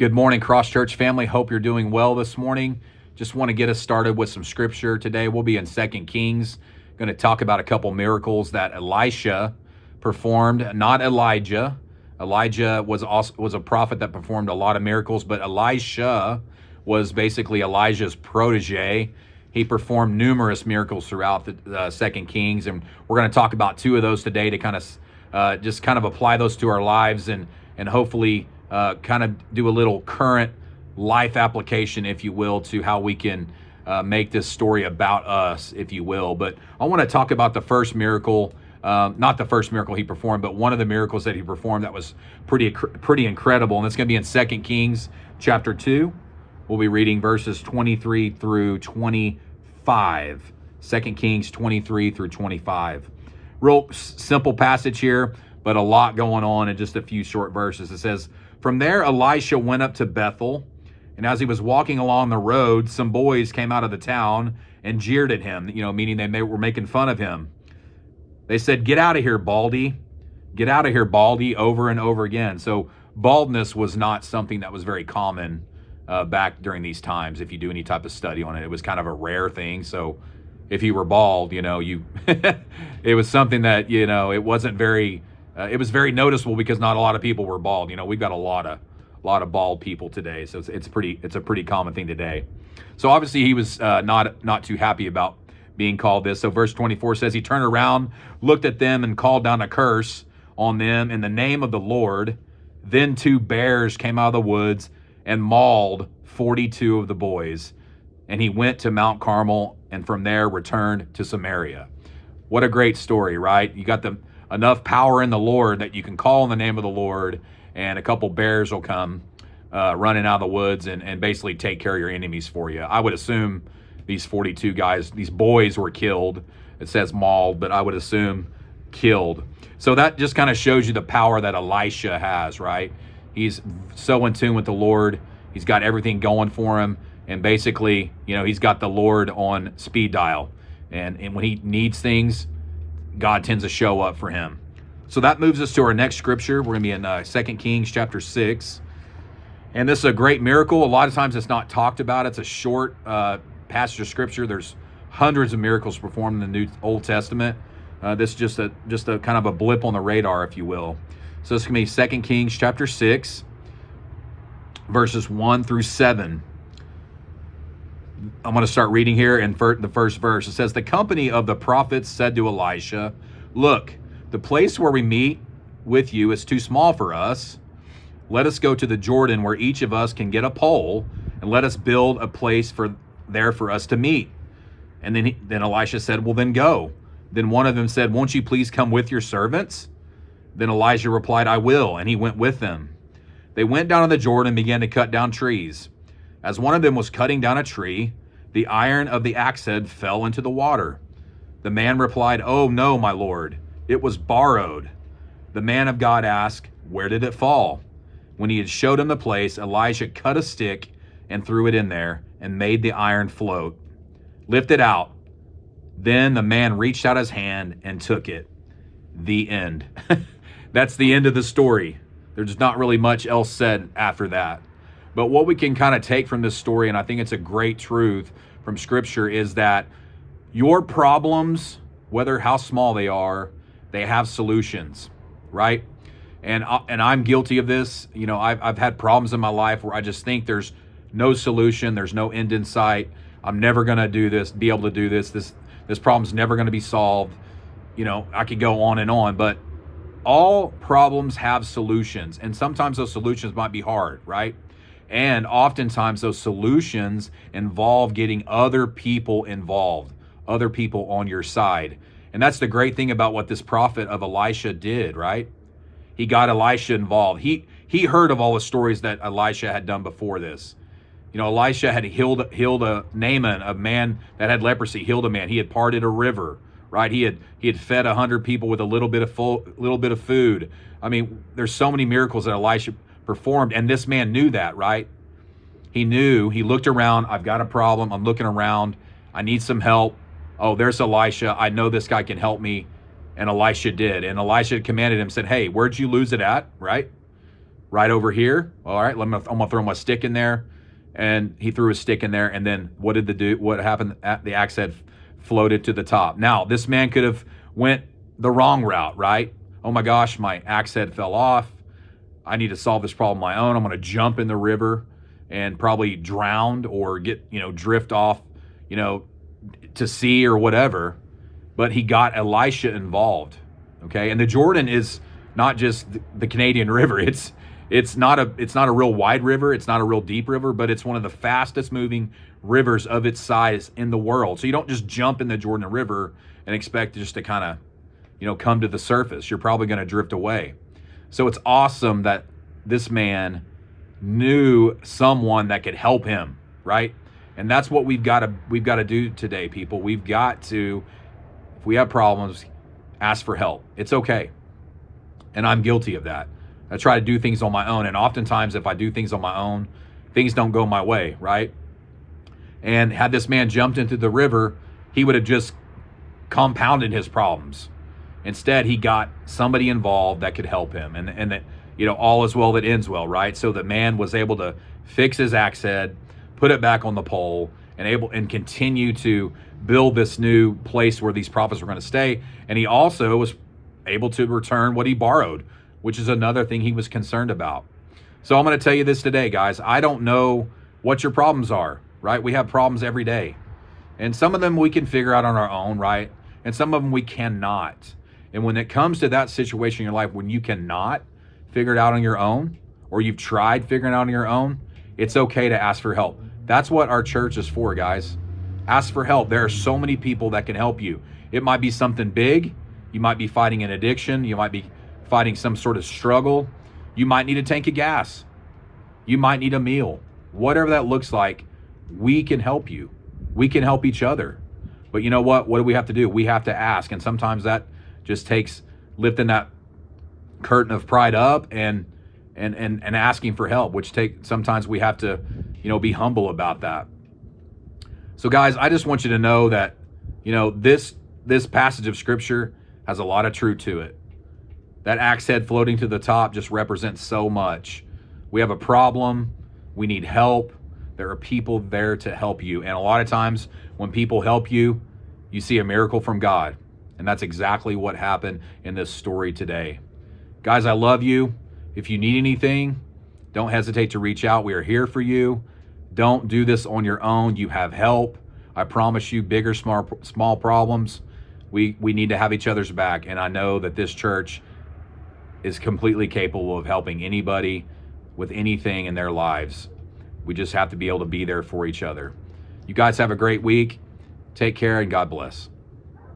Good morning, Cross Church family. Hope you're doing well this morning. Just want to get us started with some scripture today. We'll be in 2 Kings. Going to talk about a couple miracles that Elisha performed, not Elijah. Elijah was a prophet that performed a lot of miracles, but Elisha was basically Elijah's protege. He performed numerous miracles throughout the 2 Kings, and we're going to talk about two of those today to kind of just apply those to our lives and hopefully kind of do a little current life application, if you will, to how we can make this story about us, if you will. But I want to talk about the first miracle, not the first miracle he performed, but one of the miracles that he performed that was pretty incredible. And it's going to be in 2 Kings chapter 2. We'll be reading verses 23 through 25. 2 Kings 23 through 25. Real simple passage here, but a lot going on in just a few short verses. It says, "From there, Elisha went up to Bethel, and as he was walking along the road, some boys came out of the town and jeered at him, meaning they were making fun of him. They said, 'Get out of here, Baldy. Get out of here, Baldy,' over and over again." So baldness was not something that was very common back during these times. If you do any type of study on it, it was kind of a rare thing. So if you were bald, you it was something that, it wasn't very, it was very noticeable because not a lot of people were bald. We've got a lot of bald people today. So it's a pretty common thing today. So obviously he was not too happy about being called this. So verse 24 says, "He turned around, looked at them, and called down a curse on them in the name of the Lord. Then 2 bears came out of the woods and mauled 42 of the boys. And he went to Mount Carmel, and from there returned to Samaria." What a great story, right? You got enough power in the Lord that you can call on the name of the Lord, and a couple bears will come running out of the woods and basically take care of your enemies for you. I would assume these 42 guys, these boys, were killed. It says mauled, but I would assume killed. So that just kind of shows you the power that Elisha has, right? He's so in tune with the Lord. He's got everything going for him. And basically, he's got the Lord on speed dial. And when he needs things, God tends to show up for him. So that moves us to our next scripture. We're going to be in 2 Kings chapter 6. And this is a great miracle. A lot of times it's not talked about. It's a short passage of scripture. There's hundreds of miracles performed in the Old Testament. This is just a kind of a blip on the radar, if you will. So this is going to be 2 Kings chapter 6, verses 1 through 7. I'm going to start reading here in the first verse. It says, "The company of the prophets said to Elisha, 'Look, the place where we meet with you is too small for us. Let us go to the Jordan where each of us can get a pole, and let us build a place there for us to meet.' And then Elisha said, 'Well, then go.' Then one of them said, 'Won't you please come with your servants?' Then Elijah replied, 'I will,' and he went with them. They went down to the Jordan and began to cut down trees. As one of them was cutting down a tree, the iron of the axe head fell into the water. The man replied, 'Oh, no, my lord, it was borrowed.' The man of God asked, 'Where did it fall?' When he had showed him the place, Elijah cut a stick and threw it in there and made the iron float. 'Lift it out.' Then the man reached out his hand and took it." The end. That's the end of the story. There's not really much else said after that. But what we can kind of take from this story, and I think it's a great truth from Scripture, is that your problems, whether how small they are, they have solutions, right? And I'm guilty of this. I've had problems in my life where I just think there's no solution, there's no end in sight. I'm never going to be able to do this. This problem's never going to be solved. I could go on and on, but all problems have solutions, and sometimes those solutions might be hard, right? And oftentimes those solutions involve getting other people involved, other people on your side. And that's the great thing about what this prophet of Elisha did, right? He got Elisha involved. He heard of all the stories that Elisha had done before this. Elisha had healed a Naaman, a man that had leprosy, healed a man. He had parted a river, right? He had fed 100 people with a little bit of food. I mean, there's so many miracles that Elisha performed, and this man knew that, right? He looked around. I've got a problem. I'm looking around. I need some help. Oh, there's Elisha. I know this guy can help me. And Elisha did. And Elisha commanded him, said, "Hey, where'd you lose it at?" Right? right over here. All right, I'm gonna throw my stick in there. And he threw his stick in there, and then what happened? The axe head floated to the top. Now, this man could have went the wrong route, right? Oh my gosh, my axe head fell off. I need to solve this problem on my own. I'm going to jump in the river and probably drown or drift off, to sea or whatever. But he got Elisha involved, okay? And the Jordan is not just the Canadian River. It's not a real wide river. It's not a real deep river, but it's one of the fastest moving rivers of its size in the world. So you don't just jump in the Jordan River and expect just to kind of, come to the surface. You're probably going to drift away. So it's awesome that this man knew someone that could help him, right? And that's what we've got to do today, people. We've got to, if we have problems, ask for help. It's okay. And I'm guilty of that. I try to do things on my own. And oftentimes, if I do things on my own, things don't go my way, right? And had this man jumped into the river, he would have just compounded his problems. Instead, he got somebody involved that could help him. And that, all is well that ends well, right? So the man was able to fix his axe head, put it back on the pole, and continue to build this new place where these prophets were going to stay. And he also was able to return what he borrowed, which is another thing he was concerned about. So I'm going to tell you this today, guys. I don't know what your problems are, right? We have problems every day. And some of them we can figure out on our own, right? And some of them we cannot. And when it comes to that situation in your life, when you cannot figure it out on your own, or you've tried figuring it out on your own, it's okay to ask for help. That's what our church is for, guys. Ask for help. There are so many people that can help you. It might be something big. You might be fighting an addiction. You might be fighting some sort of struggle. You might need a tank of gas. You might need a meal. Whatever that looks like, we can help you. We can help each other. But you know what? What do we have to do? We have to ask. And sometimes that just takes lifting that curtain of pride up and asking for help, which sometimes we have to, be humble about that. So guys, I just want you to know that, this passage of scripture has a lot of truth to it. That axe head floating to the top just represents so much. We have a problem. We need help. There are people there to help you. And a lot of times when people help you, you see a miracle from God. And that's exactly what happened in this story today. Guys, I love you. If you need anything, don't hesitate to reach out. We are here for you. Don't do this on your own. You have help. I promise you, big or small problems, we need to have each other's back. And I know that this church is completely capable of helping anybody with anything in their lives. We just have to be able to be there for each other. You guys have a great week. Take care and God bless.